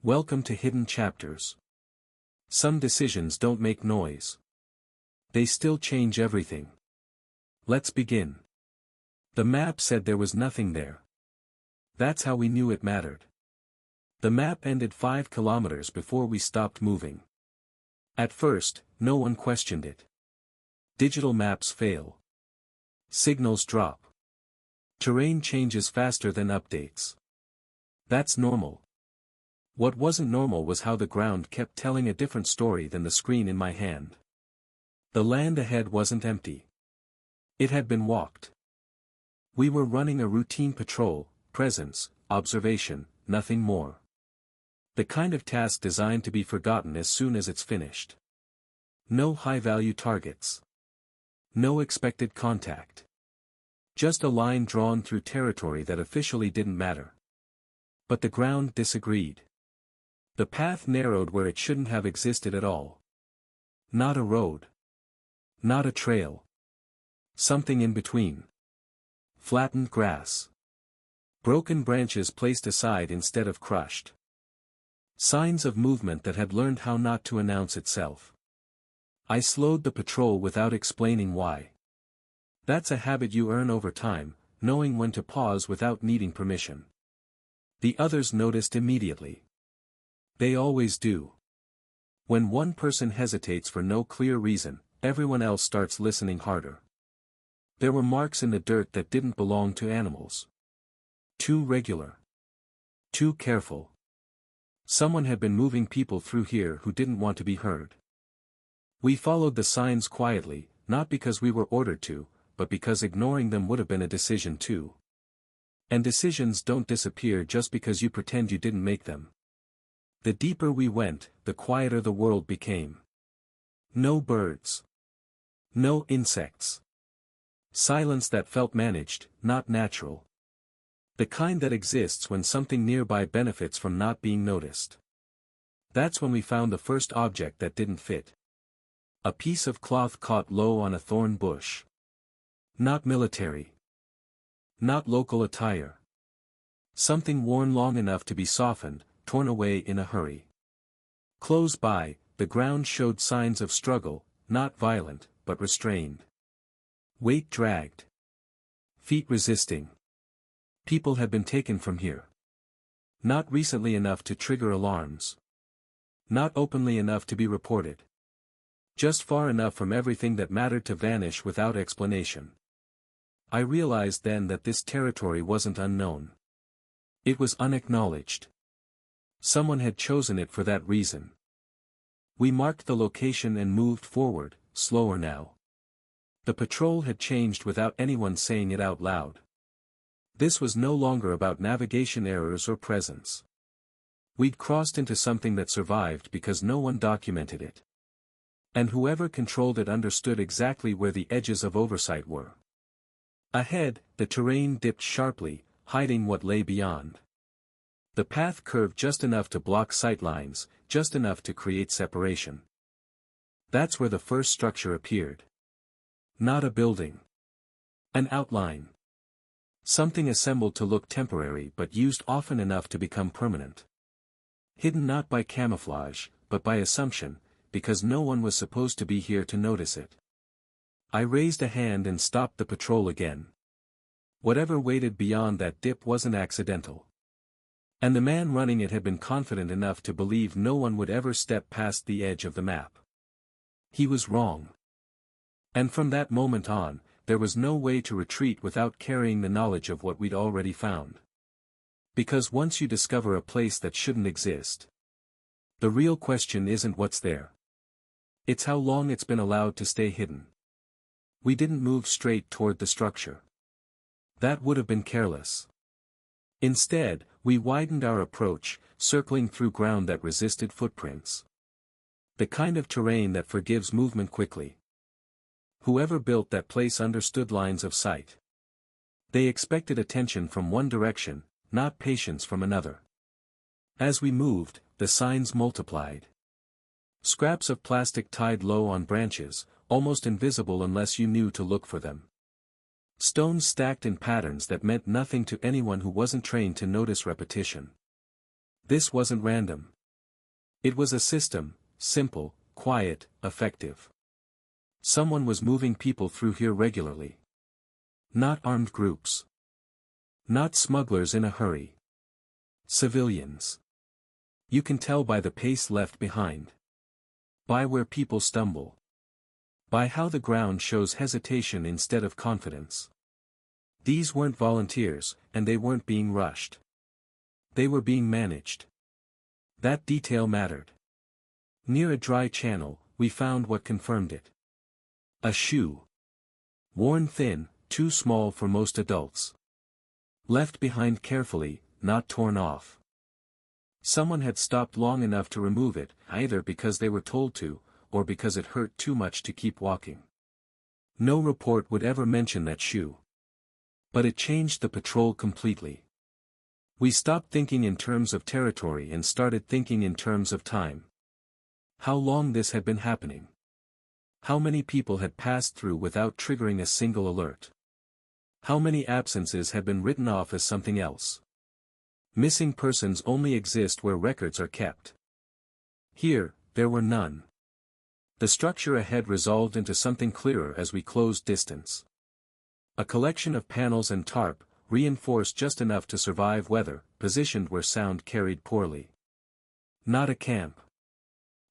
Welcome to Hidden Chapters. Some decisions don't make noise. They still change everything. Let's begin. The map said there was nothing there. That's how we knew it mattered. The map ended 5 kilometers before we stopped moving. At first, no one questioned it. Digital maps fail. Signals drop. Terrain changes faster than updates. That's normal. What wasn't normal was how the ground kept telling a different story than the screen in my hand. The land ahead wasn't empty. It had been walked. We were running a routine patrol, presence, observation, nothing more. The kind of task designed to be forgotten as soon as it's finished. No high-value targets. No expected contact. Just a line drawn through territory that officially didn't matter. But the ground disagreed. The path narrowed where it shouldn't have existed at all. Not a road. Not a trail. Something in between. Flattened grass. Broken branches placed aside instead of crushed. Signs of movement that had learned how not to announce itself. I slowed the patrol without explaining why. That's a habit you earn over time, knowing when to pause without needing permission. The others noticed immediately. They always do. When one person hesitates for no clear reason, everyone else starts listening harder. There were marks in the dirt that didn't belong to animals. Too regular. Too careful. Someone had been moving people through here who didn't want to be heard. We followed the signs quietly, not because we were ordered to, but because ignoring them would have been a decision too. And decisions don't disappear just because you pretend you didn't make them. The deeper we went, the quieter the world became. No birds. No insects. Silence that felt managed, not natural. The kind that exists when something nearby benefits from not being noticed. That's when we found the first object that didn't fit. A piece of cloth caught low on a thorn bush. Not military. Not local attire. Something worn long enough to be softened, torn away in a hurry. Close by, the ground showed signs of struggle, not violent, but restrained. Weight dragged. Feet resisting. People had been taken from here. Not recently enough to trigger alarms. Not openly enough to be reported. Just far enough from everything that mattered to vanish without explanation. I realized then that this territory wasn't unknown. It was unacknowledged. Someone had chosen it for that reason. We marked the location and moved forward, slower now. The patrol had changed without anyone saying it out loud. This was no longer about navigation errors or presence. We'd crossed into something that survived because no one documented it. And whoever controlled it understood exactly where the edges of oversight were. Ahead, the terrain dipped sharply, hiding what lay beyond. The path curved just enough to block sightlines, just enough to create separation. That's where the first structure appeared. Not a building. An outline. Something assembled to look temporary but used often enough to become permanent. Hidden not by camouflage, but by assumption, because no one was supposed to be here to notice it. I raised a hand and stopped the patrol again. Whatever waited beyond that dip wasn't accidental. And the man running it had been confident enough to believe no one would ever step past the edge of the map. He was wrong. And from that moment on, there was no way to retreat without carrying the knowledge of what we'd already found. Because once you discover a place that shouldn't exist, the real question isn't what's there. It's how long it's been allowed to stay hidden. We didn't move straight toward the structure. That would have been careless. Instead, we widened our approach, circling through ground that resisted footprints. The kind of terrain that forgives movement quickly. Whoever built that place understood lines of sight. They expected attention from one direction, not patience from another. As we moved, the signs multiplied. Scraps of plastic tied low on branches, almost invisible unless you knew to look for them. Stones stacked in patterns that meant nothing to anyone who wasn't trained to notice repetition. This wasn't random. It was a system, simple, quiet, effective. Someone was moving people through here regularly. Not armed groups. Not smugglers in a hurry. Civilians. You can tell by the pace left behind. By where people stumble. By how the ground shows hesitation instead of confidence. These weren't volunteers, and they weren't being rushed. They were being managed. That detail mattered. Near a dry channel, we found what confirmed it. A shoe. Worn thin, too small for most adults. Left behind carefully, not torn off. Someone had stopped long enough to remove it, either because they were told to, or because it hurt too much to keep walking. No report would ever mention that shoe. But it changed the patrol completely. We stopped thinking in terms of territory and started thinking in terms of time. How long this had been happening. How many people had passed through without triggering a single alert. How many absences had been written off as something else. Missing persons only exist where records are kept. Here, there were none. The structure ahead resolved into something clearer as we closed distance. A collection of panels and tarp, reinforced just enough to survive weather, positioned where sound carried poorly. Not a camp.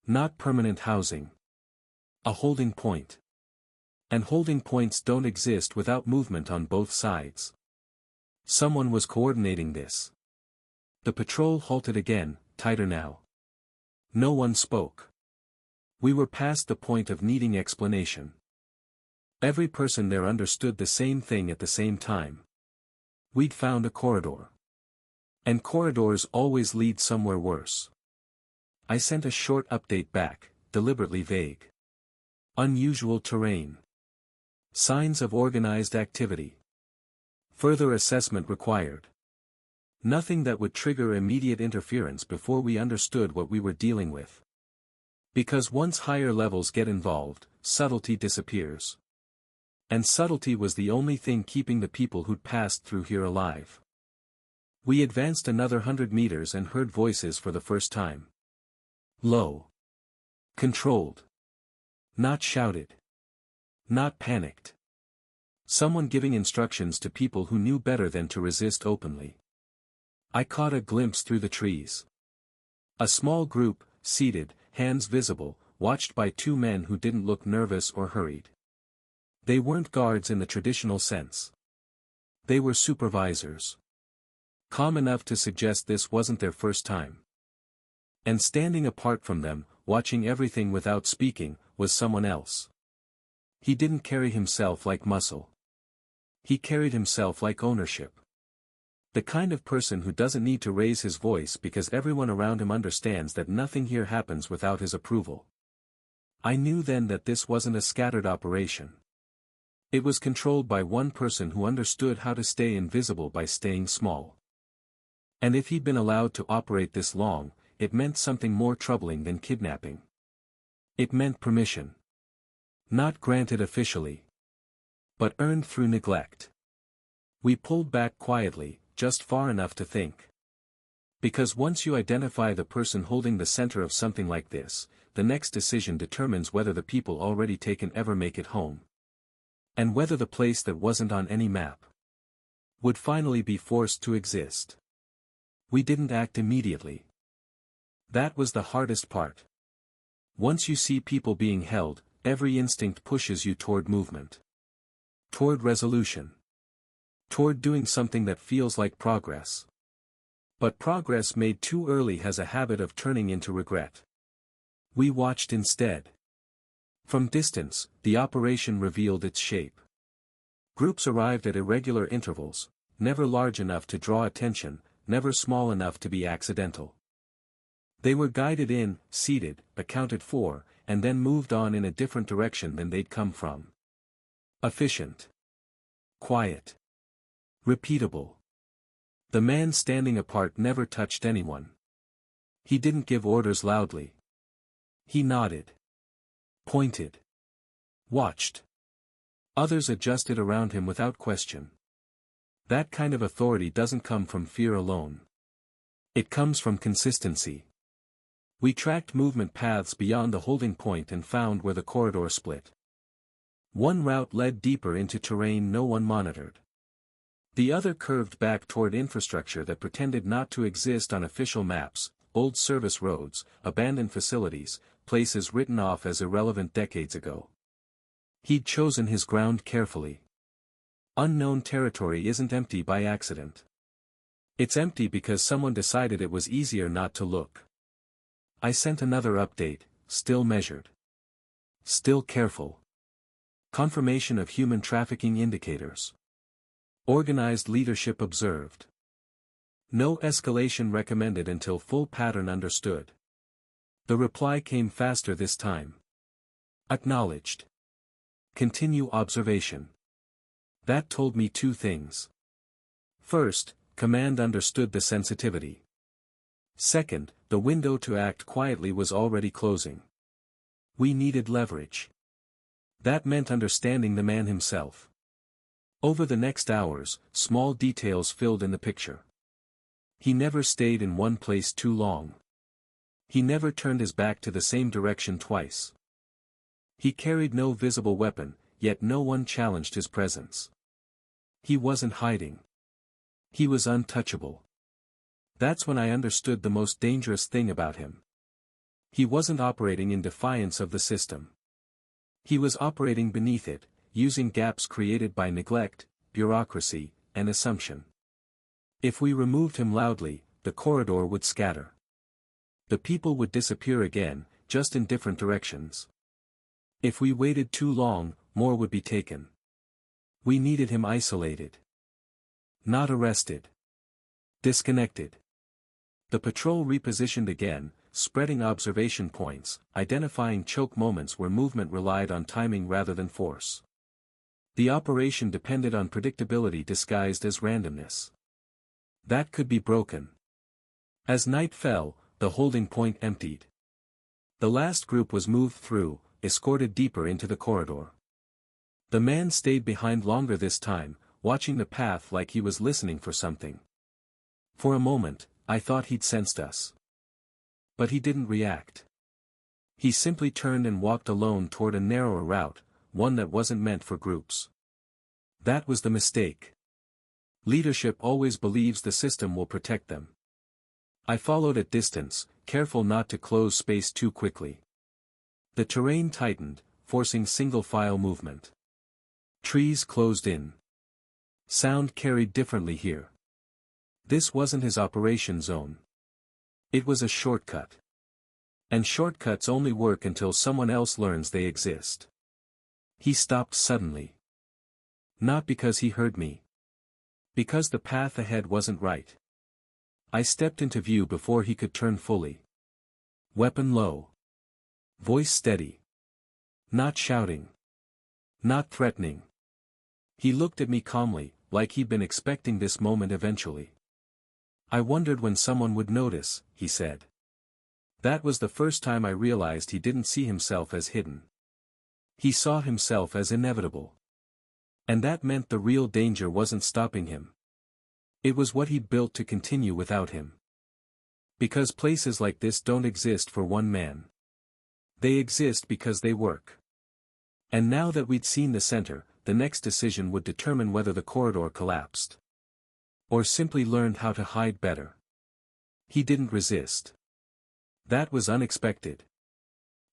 Not permanent housing. A holding point. And holding points don't exist without movement on both sides. Someone was coordinating this. The patrol halted again, tighter now. No one spoke. We were past the point of needing explanation. Every person there understood the same thing at the same time. We'd found a corridor. And corridors always lead somewhere worse. I sent a short update back, deliberately vague. Unusual terrain. Signs of organized activity. Further assessment required. Nothing that would trigger immediate interference before we understood what we were dealing with. Because once higher levels get involved, subtlety disappears. And subtlety was the only thing keeping the people who'd passed through here alive. We advanced another 100 meters and heard voices for the first time. Low. Controlled. Not shouted. Not panicked. Someone giving instructions to people who knew better than to resist openly. I caught a glimpse through the trees. A small group, seated, hands visible, watched by two men who didn't look nervous or hurried. They weren't guards in the traditional sense. They were supervisors. Calm enough to suggest this wasn't their first time. And standing apart from them, watching everything without speaking, was someone else. He didn't carry himself like muscle. He carried himself like ownership. The kind of person who doesn't need to raise his voice because everyone around him understands that nothing here happens without his approval. I knew then that this wasn't a scattered operation. It was controlled by one person who understood how to stay invisible by staying small. And if he'd been allowed to operate this long, it meant something more troubling than kidnapping. It meant permission. Not granted officially. But earned through neglect. We pulled back quietly, just far enough to think. Because once you identify the person holding the center of something like this, the next decision determines whether the people already taken ever make it home. And whether the place that wasn't on any map would finally be forced to exist. We didn't act immediately. That was the hardest part. Once you see people being held, every instinct pushes you toward movement. Toward resolution. Toward doing something that feels like progress. But progress made too early has a habit of turning into regret. We watched instead. From distance, the operation revealed its shape. Groups arrived at irregular intervals, never large enough to draw attention, never small enough to be accidental. They were guided in, seated, accounted for, and then moved on in a different direction than they'd come from. Efficient. Quiet. Repeatable. The man standing apart never touched anyone. He didn't give orders loudly. He nodded. Pointed. Watched. Others adjusted around him without question. That kind of authority doesn't come from fear alone. It comes from consistency. We tracked movement paths beyond the holding point and found where the corridor split. One route led deeper into terrain no one monitored. The other curved back toward infrastructure that pretended not to exist on official maps, old service roads, abandoned facilities, places written off as irrelevant decades ago. He'd chosen his ground carefully. Unknown territory isn't empty by accident. It's empty because someone decided it was easier not to look. I sent another update, still measured. Still careful. Confirmation of human trafficking indicators. Organized leadership observed. No escalation recommended until full pattern understood. The reply came faster this time. Acknowledged. Continue observation. That told me two things. First, command understood the sensitivity. Second, the window to act quietly was already closing. We needed leverage. That meant understanding the man himself. Over the next hours, small details filled in the picture. He never stayed in one place too long. He never turned his back to the same direction twice. He carried no visible weapon, yet no one challenged his presence. He wasn't hiding. He was untouchable. That's when I understood the most dangerous thing about him. He wasn't operating in defiance of the system. He was operating beneath it, using gaps created by neglect, bureaucracy, and assumption. If we removed him loudly, the corridor would scatter. The people would disappear again, just in different directions. If we waited too long, more would be taken. We needed him isolated. Not arrested. Disconnected. The patrol repositioned again, spreading observation points, identifying choke moments where movement relied on timing rather than force. The operation depended on predictability disguised as randomness. That could be broken. As night fell, the holding point emptied. The last group was moved through, escorted deeper into the corridor. The man stayed behind longer this time, watching the path like he was listening for something. For a moment, I thought he'd sensed us. But he didn't react. He simply turned and walked alone toward a narrower route, one that wasn't meant for groups. That was the mistake. Leadership always believes the system will protect them. I followed at distance, careful not to close space too quickly. The terrain tightened, forcing single-file movement. Trees closed in. Sound carried differently here. This wasn't his operation zone. It was a shortcut. And shortcuts only work until someone else learns they exist. He stopped suddenly. Not because he heard me. Because the path ahead wasn't right. I stepped into view before he could turn fully. Weapon low. Voice steady. Not shouting. Not threatening. He looked at me calmly, like he'd been expecting this moment eventually. I wondered when someone would notice, he said. That was the first time I realized he didn't see himself as hidden. He saw himself as inevitable. And that meant the real danger wasn't stopping him. It was what he'd built to continue without him. Because places like this don't exist for one man. They exist because they work. And now that we'd seen the center, the next decision would determine whether the corridor collapsed. Or simply learned how to hide better. He didn't resist. That was unexpected.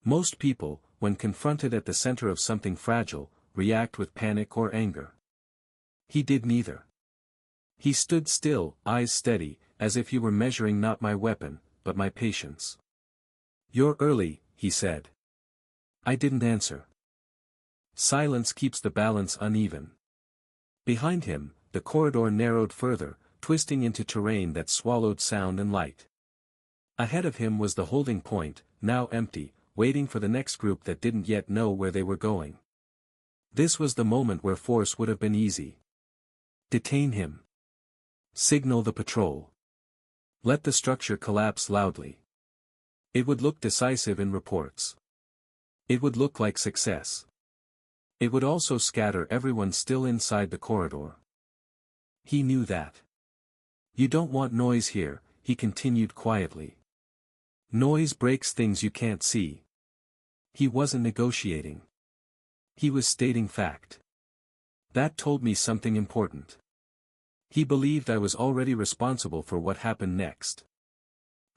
Most people, when confronted at the center of something fragile, react with panic or anger. He did neither. He stood still, eyes steady, as if he were measuring not my weapon, but my patience. "You're early," he said. I didn't answer. Silence keeps the balance uneven. Behind him, the corridor narrowed further, twisting into terrain that swallowed sound and light. Ahead of him was the holding point, now empty, waiting for the next group that didn't yet know where they were going. This was the moment where force would have been easy. Detain him. Signal the patrol. Let the structure collapse loudly. It would look decisive in reports. It would look like success. It would also scatter everyone still inside the corridor. He knew that. "You don't want noise here," he continued quietly. Noise breaks things you can't see. He wasn't negotiating. He was stating fact. That told me something important. He believed I was already responsible for what happened next.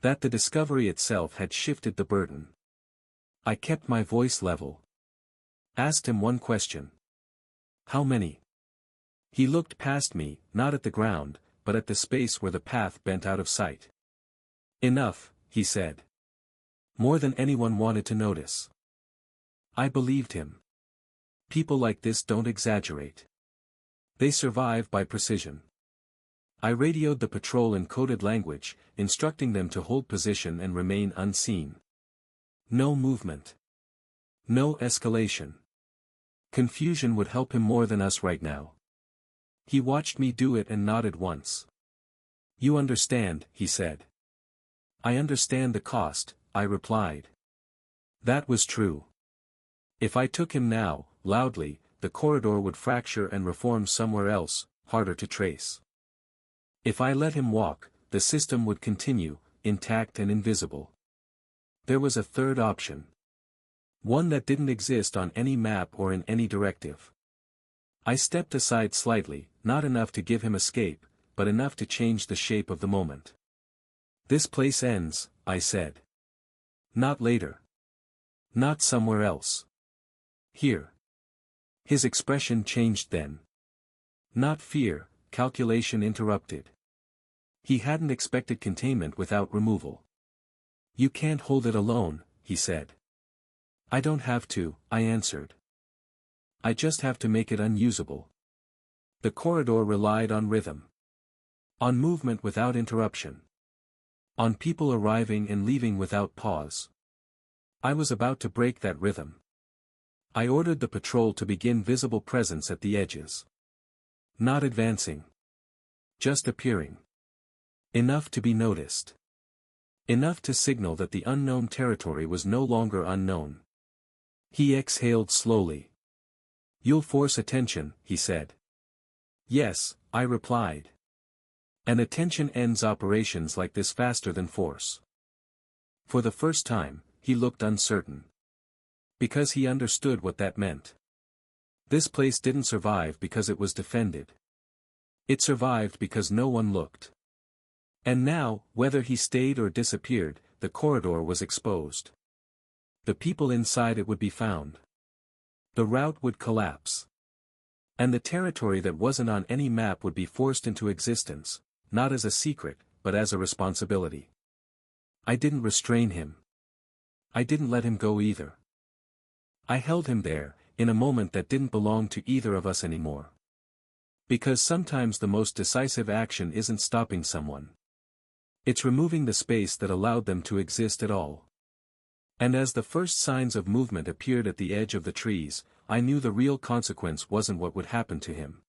That the discovery itself had shifted the burden. I kept my voice level. Asked him one question. How many? He looked past me, not at the ground, but at the space where the path bent out of sight. Enough, he said. More than anyone wanted to notice. I believed him. People like this don't exaggerate. They survive by precision. I radioed the patrol in coded language, instructing them to hold position and remain unseen. No movement. No escalation. Confusion would help him more than us right now. He watched me do it and nodded once. You understand, he said. I understand the cost, I replied. That was true. If I took him now, loudly, the corridor would fracture and reform somewhere else, harder to trace. If I let him walk, the system would continue, intact and invisible. There was a third option. One that didn't exist on any map or in any directive. I stepped aside slightly, not enough to give him escape, but enough to change the shape of the moment. This place ends, I said. Not later. Not somewhere else. Here. His expression changed then. Not fear, calculation interrupted. He hadn't expected containment without removal. You can't hold it alone, he said. I don't have to, I answered. I just have to make it unusable. The corridor relied on rhythm. On movement without interruption. On people arriving and leaving without pause. I was about to break that rhythm. I ordered the patrol to begin visible presence at the edges. Not advancing. Just appearing. Enough to be noticed. Enough to signal that the unknown territory was no longer unknown. He exhaled slowly. You'll force attention, he said. Yes, I replied. And attention ends operations like this faster than force. For the first time, he looked uncertain. Because he understood what that meant. This place didn't survive because it was defended. It survived because no one looked. And now, whether he stayed or disappeared, the corridor was exposed. The people inside it would be found. The route would collapse. And the territory that wasn't on any map would be forced into existence, not as a secret, but as a responsibility. I didn't restrain him. I didn't let him go either. I held him there, in a moment that didn't belong to either of us anymore. Because sometimes the most decisive action isn't stopping someone. It's removing the space that allowed them to exist at all. And as the first signs of movement appeared at the edge of the trees, I knew the real consequence wasn't what would happen to him.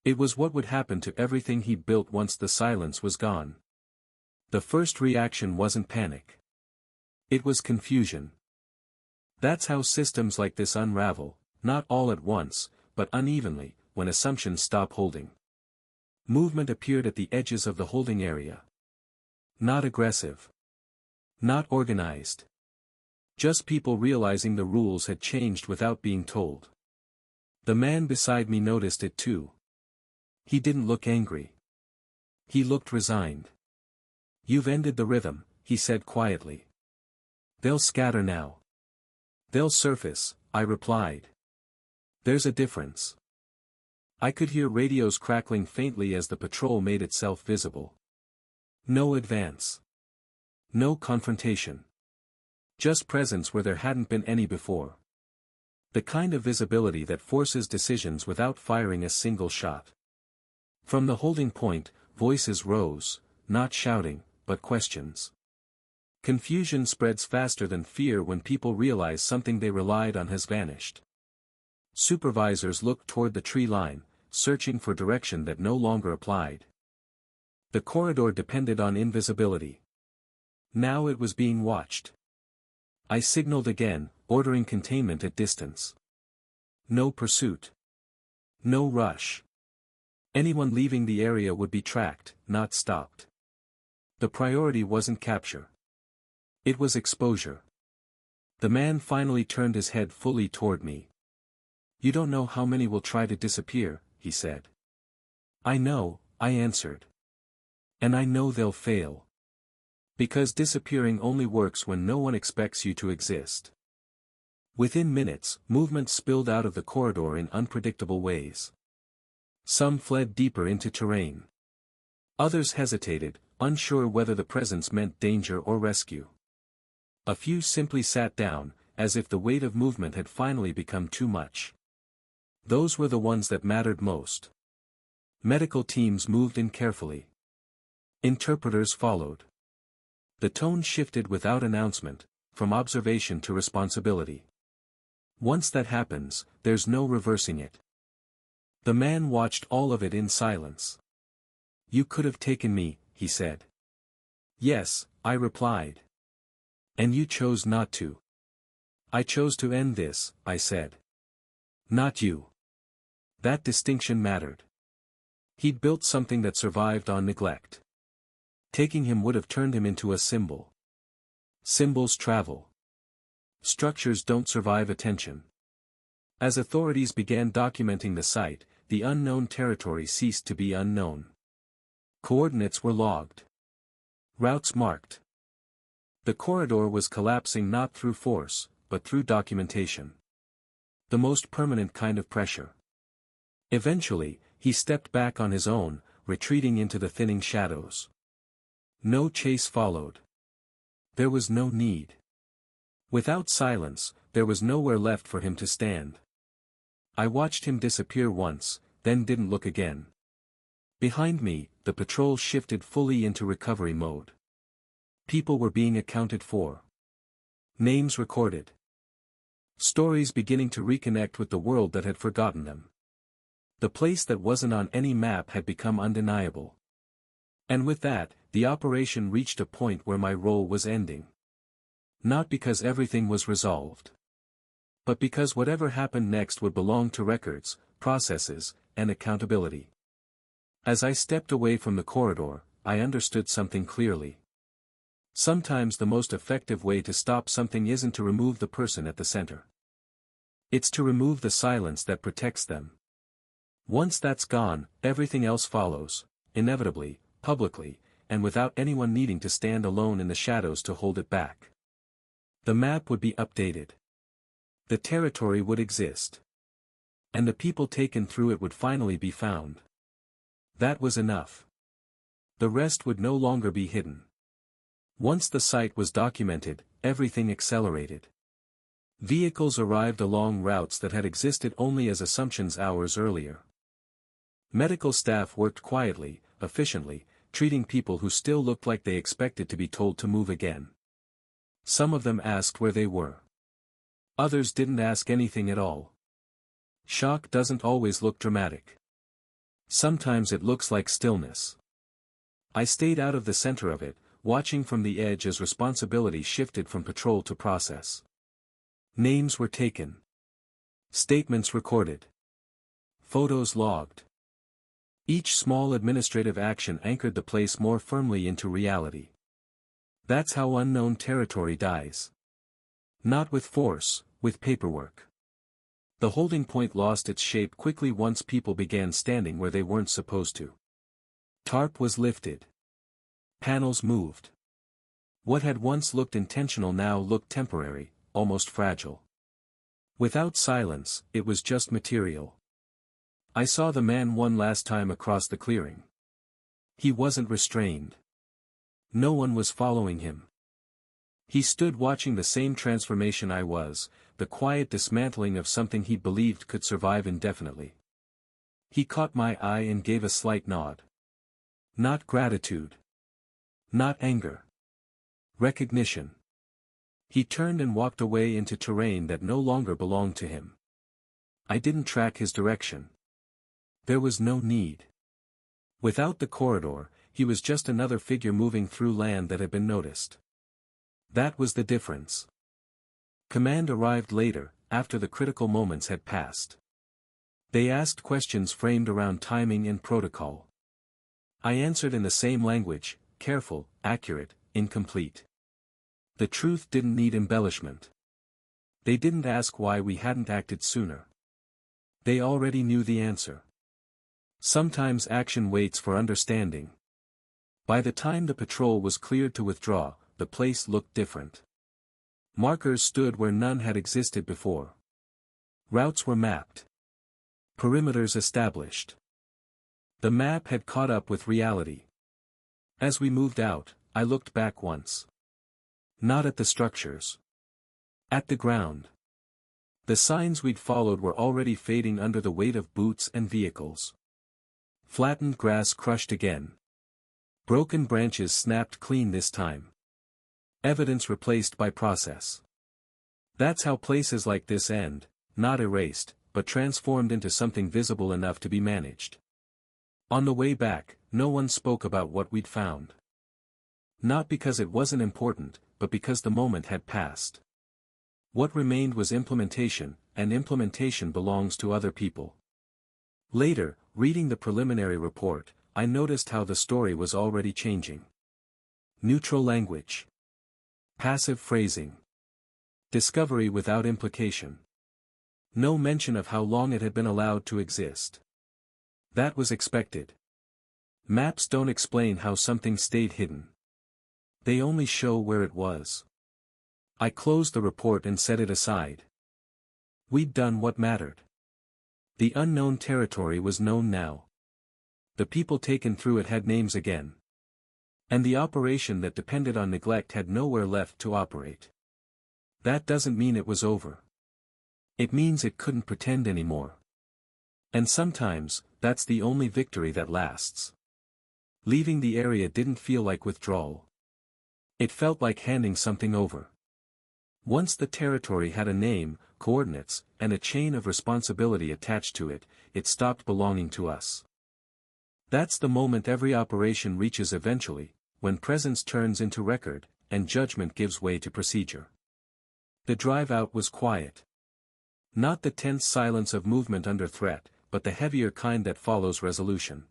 It was what would happen to everything he built once the silence was gone. The first reaction wasn't panic. It was confusion. That's how systems like this unravel, not all at once, but unevenly, when assumptions stop holding. Movement appeared at the edges of the holding area. Not aggressive. Not organized. Just people realizing the rules had changed without being told. The man beside me noticed it too. He didn't look angry. He looked resigned. You've ended the rhythm, he said quietly. They'll scatter now. They'll surface, I replied. There's a difference. I could hear radios crackling faintly as the patrol made itself visible. No advance. No confrontation. Just presence where there hadn't been any before. The kind of visibility that forces decisions without firing a single shot. From the holding point, voices rose, not shouting, but questions. Confusion spreads faster than fear when people realize something they relied on has vanished. Supervisors looked toward the tree line, searching for direction that no longer applied. The corridor depended on invisibility. Now it was being watched. I signaled again, ordering containment at distance. No pursuit. No rush. Anyone leaving the area would be tracked, not stopped. The priority wasn't capture. It was exposure. The man finally turned his head fully toward me. "You don't know how many will try to disappear," he said. "I know," I answered. "And I know they'll fail. Because disappearing only works when no one expects you to exist." Within minutes, movement spilled out of the corridor in unpredictable ways. Some fled deeper into terrain. Others hesitated, unsure whether the presence meant danger or rescue. A few simply sat down, as if the weight of movement had finally become too much. Those were the ones that mattered most. Medical teams moved in carefully. Interpreters followed. The tone shifted without announcement, from observation to responsibility. Once that happens, there's no reversing it. The man watched all of it in silence. "You could have taken me," he said. "Yes," I replied. "And you chose not to." "I chose to end this," I said. "Not you." That distinction mattered. He'd built something that survived on neglect. Taking him would have turned him into a symbol. Symbols travel. Structures don't survive attention. As authorities began documenting the site, the unknown territory ceased to be unknown. Coordinates were logged. Routes marked. The corridor was collapsing not through force, but through documentation. The most permanent kind of pressure. Eventually, he stepped back on his own, retreating into the thinning shadows. No chase followed. There was no need. Without silence, there was nowhere left for him to stand. I watched him disappear once, then didn't look again. Behind me, the patrol shifted fully into recovery mode. People were being accounted for. Names recorded. Stories beginning to reconnect with the world that had forgotten them. The place that wasn't on any map had become undeniable. And with that, the operation reached a point where my role was ending. Not because everything was resolved. But because whatever happened next would belong to records, processes, and accountability. As I stepped away from the corridor, I understood something clearly. Sometimes the most effective way to stop something isn't to remove the person at the center. It's to remove the silence that protects them. Once that's gone, everything else follows, inevitably, publicly, and without anyone needing to stand alone in the shadows to hold it back. The map would be updated. The territory would exist. And the people taken through it would finally be found. That was enough. The rest would no longer be hidden. Once the site was documented, everything accelerated. Vehicles arrived along routes that had existed only as assumptions hours earlier. Medical staff worked quietly, efficiently, treating people who still looked like they expected to be told to move again. Some of them asked where they were. Others didn't ask anything at all. Shock doesn't always look dramatic. Sometimes it looks like stillness. I stayed out of the center of it, watching from the edge as responsibility shifted from patrol to process. Names were taken. Statements recorded. Photos logged. Each small administrative action anchored the place more firmly into reality. That's how unknown territory dies. Not with force, with paperwork. The holding point lost its shape quickly once people began standing where they weren't supposed to. Tarp was lifted. Panels moved. What had once looked intentional now looked temporary, almost fragile. Without silence, it was just material. I saw the man one last time across the clearing. He wasn't restrained. No one was following him. He stood watching the same transformation I was, the quiet dismantling of something he believed could survive indefinitely. He caught my eye and gave a slight nod. Not gratitude. Not anger. Recognition. He turned and walked away into terrain that no longer belonged to him. I didn't track his direction. There was no need. Without the corridor, he was just another figure moving through land that had been noticed. That was the difference. Command arrived later, after the critical moments had passed. They asked questions framed around timing and protocol. I answered in the same language, careful, accurate, incomplete. The truth didn't need embellishment. They didn't ask why we hadn't acted sooner. They already knew the answer. Sometimes action waits for understanding. By the time the patrol was cleared to withdraw, the place looked different. Markers stood where none had existed before. Routes were mapped. Perimeters established. The map had caught up with reality. As we moved out, I looked back once. Not at the structures. At the ground. The signs we'd followed were already fading under the weight of boots and vehicles. Flattened grass crushed again. Broken branches snapped clean this time. Evidence replaced by process. That's how places like this end, not erased, but transformed into something visible enough to be managed. On the way back, no one spoke about what we'd found. Not because it wasn't important, but because the moment had passed. What remained was implementation, and implementation belongs to other people. Later, reading the preliminary report, I noticed how the story was already changing. Neutral language. Passive phrasing. Discovery without implication. No mention of how long it had been allowed to exist. That was expected. Maps don't explain how something stayed hidden. They only show where it was. I closed the report and set it aside. We'd done what mattered. The unknown territory was known now. The people taken through it had names again. And the operation that depended on neglect had nowhere left to operate. That doesn't mean it was over. It means it couldn't pretend anymore. And sometimes, that's the only victory that lasts. Leaving the area didn't feel like withdrawal. It felt like handing something over. Once the territory had a name, coordinates, and a chain of responsibility attached to it, it stopped belonging to us. That's the moment every operation reaches eventually, when presence turns into record, and judgment gives way to procedure. The drive out was quiet. Not the tense silence of movement under threat, but the heavier kind that follows resolution.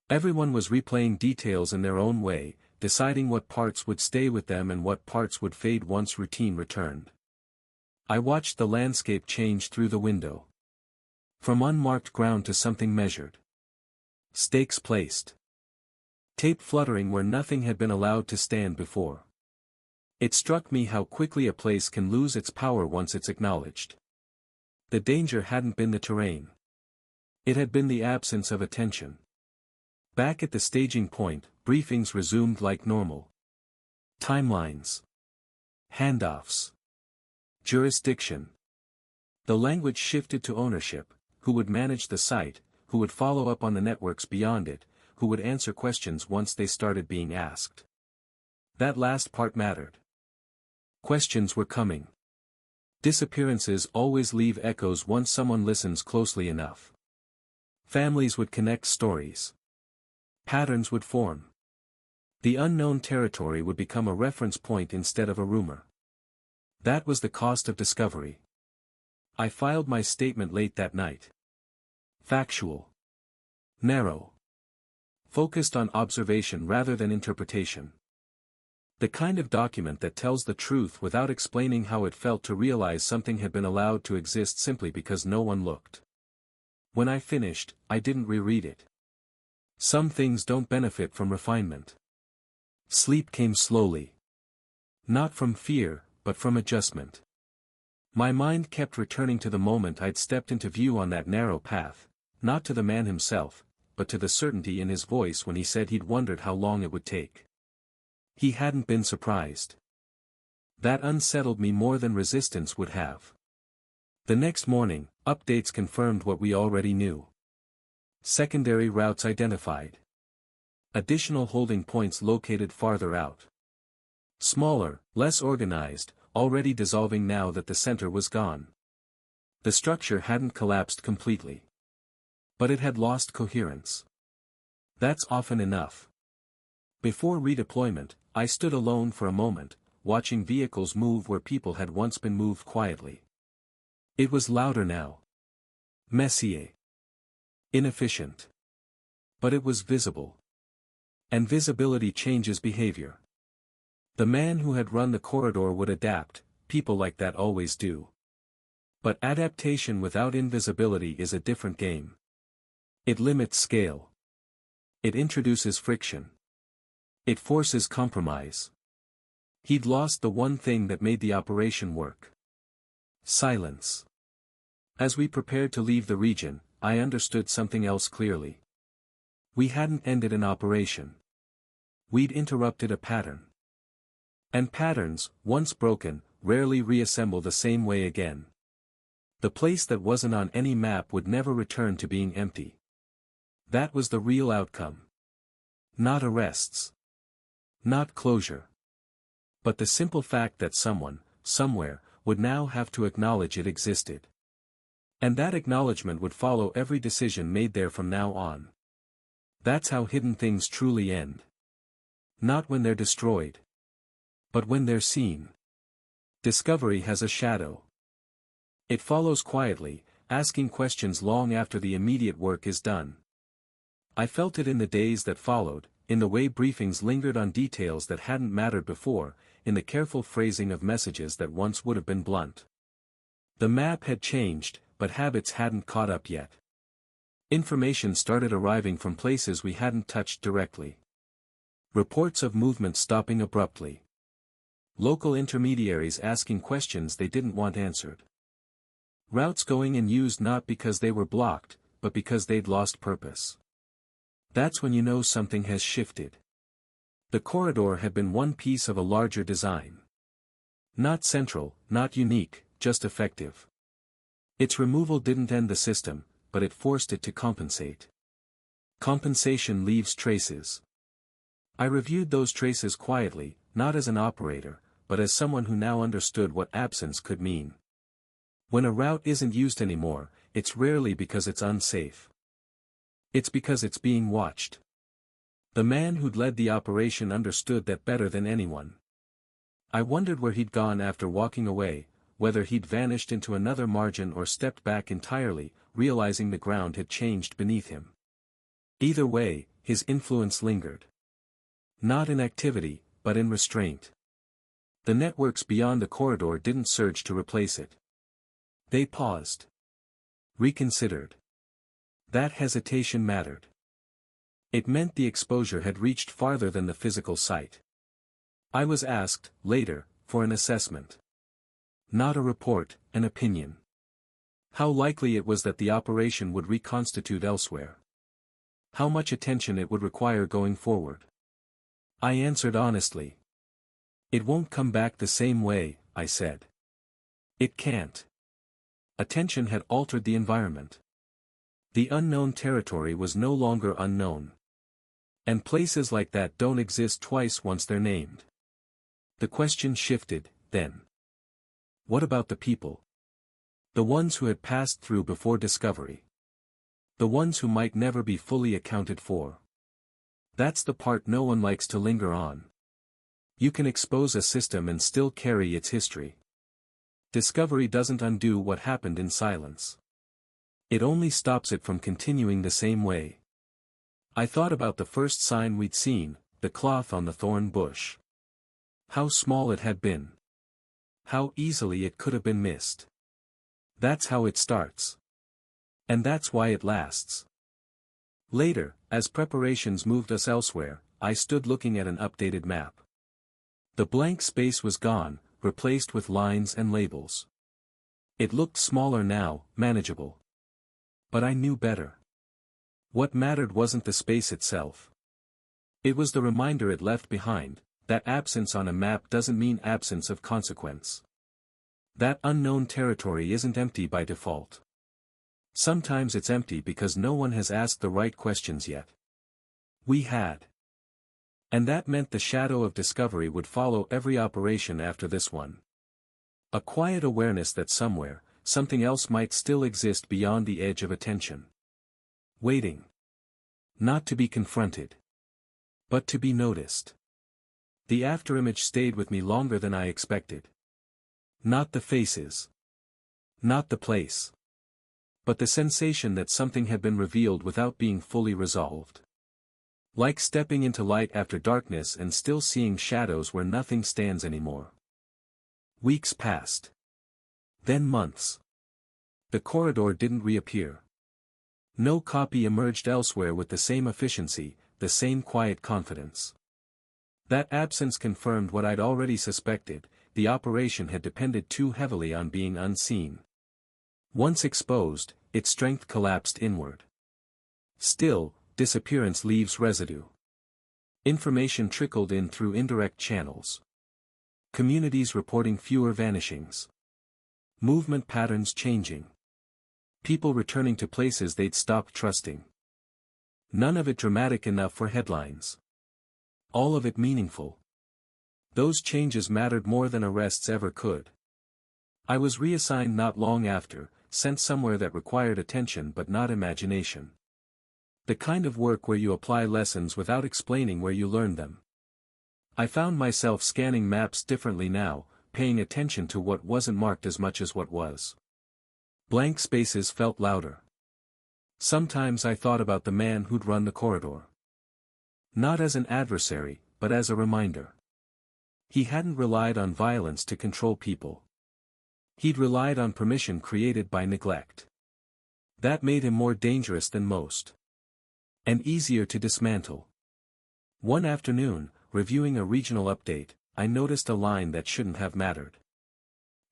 Everyone was replaying details in their own way, deciding what parts would stay with them and what parts would fade once routine returned. I watched the landscape change through the window. From unmarked ground to something measured. Stakes placed. Tape fluttering where nothing had been allowed to stand before. It struck me how quickly a place can lose its power once it's acknowledged. The danger hadn't been the terrain. It had been the absence of attention. Back at the staging point, briefings resumed like normal. Timelines. Handoffs. Jurisdiction. The language shifted to ownership: who would manage the site, who would follow up on the networks beyond it, who would answer questions once they started being asked. That last part mattered. Questions were coming. Disappearances always leave echoes once someone listens closely enough. Families would connect stories. Patterns would form. The unknown territory would become a reference point instead of a rumor. That was the cost of discovery. I filed my statement late that night. Factual. Narrow. Focused on observation rather than interpretation. The kind of document that tells the truth without explaining how it felt to realize something had been allowed to exist simply because no one looked. When I finished, I didn't reread it. Some things don't benefit from refinement. Sleep came slowly. Not from fear, but from adjustment. My mind kept returning to the moment I'd stepped into view on that narrow path, not to the man himself, but to the certainty in his voice when he said he'd wondered how long it would take. He hadn't been surprised. That unsettled me more than resistance would have. The next morning, updates confirmed what we already knew. Secondary routes identified. Additional holding points located farther out. Smaller, less organized, already dissolving now that the center was gone. The structure hadn't collapsed completely. But it had lost coherence. That's often enough. Before redeployment, I stood alone for a moment, watching vehicles move where people had once been moved quietly. It was louder now. Messier. Inefficient. But it was visible. And visibility changes behavior. The man who had run the corridor would adapt, people like that always do. But adaptation without invisibility is a different game. It limits scale. It introduces friction. It forces compromise. He'd lost the one thing that made the operation work. Silence. As we prepared to leave the region, I understood something else clearly. We hadn't ended an operation. We'd interrupted a pattern. And patterns, once broken, rarely reassemble the same way again. The place that wasn't on any map would never return to being empty. That was the real outcome. Not arrests. Not closure. But the simple fact that someone, somewhere, would now have to acknowledge it existed. And that acknowledgement would follow every decision made there from now on. That's how hidden things truly end. Not when they're destroyed. But when they're seen. Discovery has a shadow. It follows quietly, asking questions long after the immediate work is done. I felt it in the days that followed, in the way briefings lingered on details that hadn't mattered before, in the careful phrasing of messages that once would have been blunt. The map had changed, but habits hadn't caught up yet. Information started arriving from places we hadn't touched directly. Reports of movement stopping abruptly. Local intermediaries asking questions they didn't want answered. Routes going unused not because they were blocked, but because they'd lost purpose. That's when you know something has shifted. The corridor had been one piece of a larger design. Not central, not unique, just effective. Its removal didn't end the system, but it forced it to compensate. Compensation leaves traces. I reviewed those traces quietly, not as an operator, but as someone who now understood what absence could mean. When a route isn't used anymore, it's rarely because it's unsafe. It's because it's being watched. The man who'd led the operation understood that better than anyone. I wondered where he'd gone after walking away, whether he'd vanished into another margin or stepped back entirely, realizing the ground had changed beneath him. Either way, his influence lingered. Not in activity, but in restraint. The networks beyond the corridor didn't surge to replace it. They paused. Reconsidered. That hesitation mattered. It meant the exposure had reached farther than the physical site. I was asked, later, for an assessment. Not a report, an opinion. How likely it was that the operation would reconstitute elsewhere. How much attention it would require going forward. I answered honestly. It won't come back the same way, I said. It can't. Attention had altered the environment. The unknown territory was no longer unknown. And places like that don't exist twice once they're named. The question shifted, then. What about the people? The ones who had passed through before discovery. The ones who might never be fully accounted for. That's the part no one likes to linger on. You can expose a system and still carry its history. Discovery doesn't undo what happened in silence. It only stops it from continuing the same way. I thought about the first sign we'd seen, the cloth on the thorn bush. How small it had been. How easily it could have been missed. That's how it starts. And that's why it lasts. Later, as preparations moved us elsewhere, I stood looking at an updated map. The blank space was gone, replaced with lines and labels. It looked smaller now, manageable. But I knew better. What mattered wasn't the space itself. It was the reminder it left behind, that absence on a map doesn't mean absence of consequence. That unknown territory isn't empty by default. Sometimes it's empty because no one has asked the right questions yet. We had. And that meant the shadow of discovery would follow every operation after this one. A quiet awareness that somewhere, something else might still exist beyond the edge of attention. Waiting. Not to be confronted. But to be noticed. The afterimage stayed with me longer than I expected. Not the faces. Not the place. But the sensation that something had been revealed without being fully resolved. Like stepping into light after darkness and still seeing shadows where nothing stands anymore. Weeks passed. Then months. The corridor didn't reappear. No copy emerged elsewhere with the same efficiency, the same quiet confidence. That absence confirmed what I'd already suspected: the operation had depended too heavily on being unseen. Once exposed, its strength collapsed inward. Still, disappearance leaves residue. Information trickled in through indirect channels. Communities reporting fewer vanishings. Movement patterns changing. People returning to places they'd stopped trusting. None of it dramatic enough for headlines. All of it meaningful. Those changes mattered more than arrests ever could. I was reassigned not long after, sent somewhere that required attention but not imagination. The kind of work where you apply lessons without explaining where you learned them. I found myself scanning maps differently now, paying attention to what wasn't marked as much as what was. Blank spaces felt louder. Sometimes I thought about the man who'd run the corridor. Not as an adversary, but as a reminder. He hadn't relied on violence to control people. He'd relied on permission created by neglect. That made him more dangerous than most. And easier to dismantle. One afternoon, reviewing a regional update, I noticed a line that shouldn't have mattered.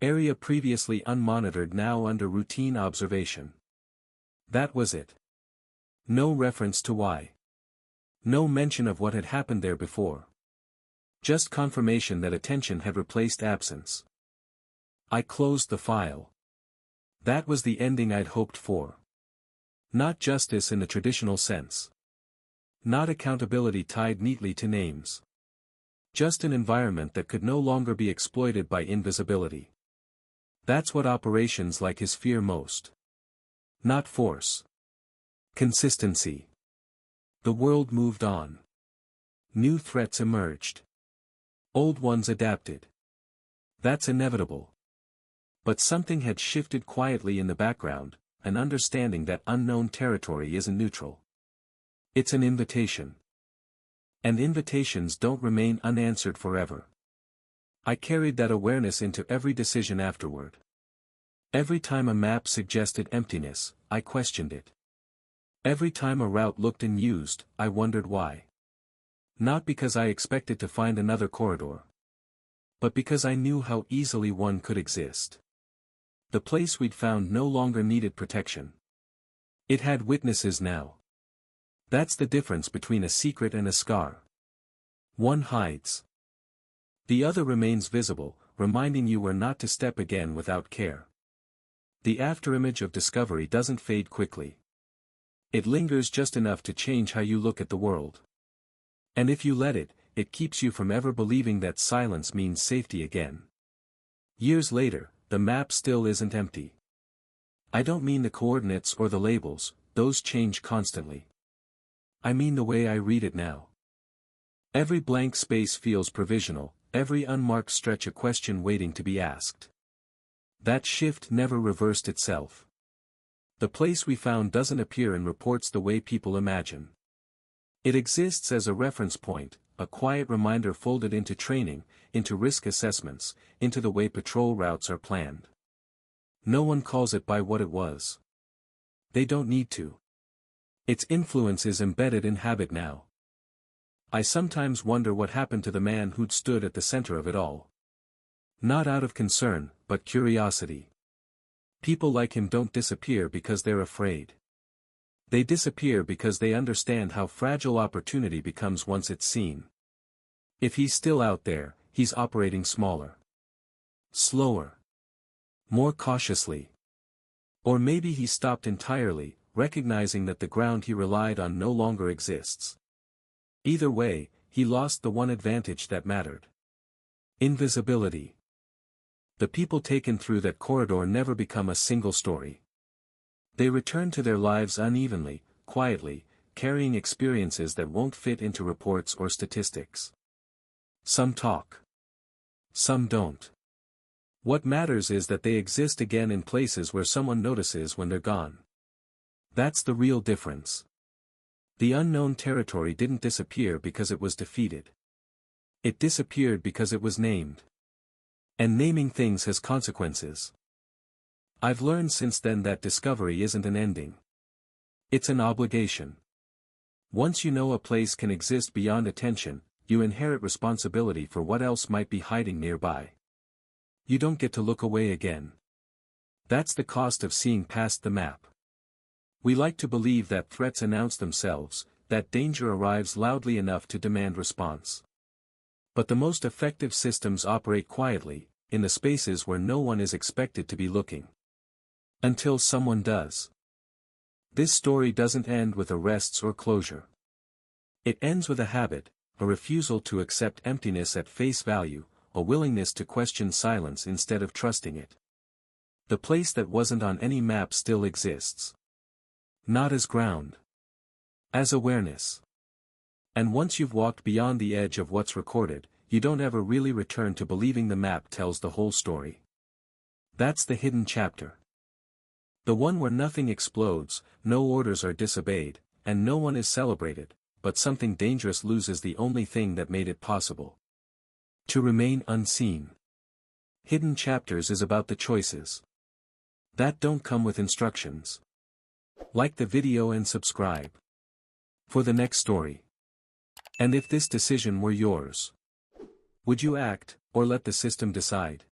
Area previously unmonitored now under routine observation. That was it. No reference to why. No mention of what had happened there before. Just confirmation that attention had replaced absence. I closed the file. That was the ending I'd hoped for. Not justice in the traditional sense. Not accountability tied neatly to names. Just an environment that could no longer be exploited by invisibility. That's what operations like his fear most. Not force. Consistency. The world moved on. New threats emerged. Old ones adapted. That's inevitable. But something had shifted quietly in the background, an understanding that unknown territory isn't neutral. It's an invitation. And invitations don't remain unanswered forever. I carried that awareness into every decision afterward. Every time a map suggested emptiness, I questioned it. Every time a route looked unused, I wondered why. Not because I expected to find another corridor. But because I knew how easily one could exist. The place we'd found no longer needed protection. It had witnesses now. That's the difference between a secret and a scar. One hides. The other remains visible, reminding you where not to step again without care. The afterimage of discovery doesn't fade quickly. It lingers just enough to change how you look at the world. And if you let it, it keeps you from ever believing that silence means safety again. Years later, the map still isn't empty. I don't mean the coordinates or the labels, those change constantly. I mean the way I read it now. Every blank space feels provisional, every unmarked stretch a question waiting to be asked. That shift never reversed itself. The place we found doesn't appear in reports the way people imagine. It exists as a reference point, a quiet reminder folded into training, into risk assessments, into the way patrol routes are planned. No one calls it by what it was. They don't need to. Its influence is embedded in habit now. I sometimes wonder what happened to the man who'd stood at the center of it all. Not out of concern, but curiosity. People like him don't disappear because they're afraid. They disappear because they understand how fragile opportunity becomes once it's seen. If he's still out there, he's operating smaller. Slower. More cautiously. Or maybe he stopped entirely, recognizing that the ground he relied on no longer exists. Either way, he lost the one advantage that mattered. Invisibility. The people taken through that corridor never become a single story. They return to their lives unevenly, quietly, carrying experiences that won't fit into reports or statistics. Some talk. Some don't. What matters is that they exist again in places where someone notices when they're gone. That's the real difference. The unknown territory didn't disappear because it was defeated. It disappeared because it was named. And naming things has consequences. I've learned since then that discovery isn't an ending. It's an obligation. Once you know a place can exist beyond attention, you inherit responsibility for what else might be hiding nearby. You don't get to look away again. That's the cost of seeing past the map. We like to believe that threats announce themselves, that danger arrives loudly enough to demand response. But the most effective systems operate quietly, in the spaces where no one is expected to be looking. Until someone does. This story doesn't end with arrests or closure. It ends with a habit, a refusal to accept emptiness at face value, a willingness to question silence instead of trusting it. The place that wasn't on any map still exists. Not as ground. As awareness. And once you've walked beyond the edge of what's recorded, you don't ever really return to believing the map tells the whole story. That's the hidden chapter. The one where nothing explodes, no orders are disobeyed, and no one is celebrated, but something dangerous loses the only thing that made it possible. To remain unseen. Hidden chapters is about the choices that don't come with instructions. Like the video and subscribe for the next story. And if this decision were yours, would you act, or let the system decide?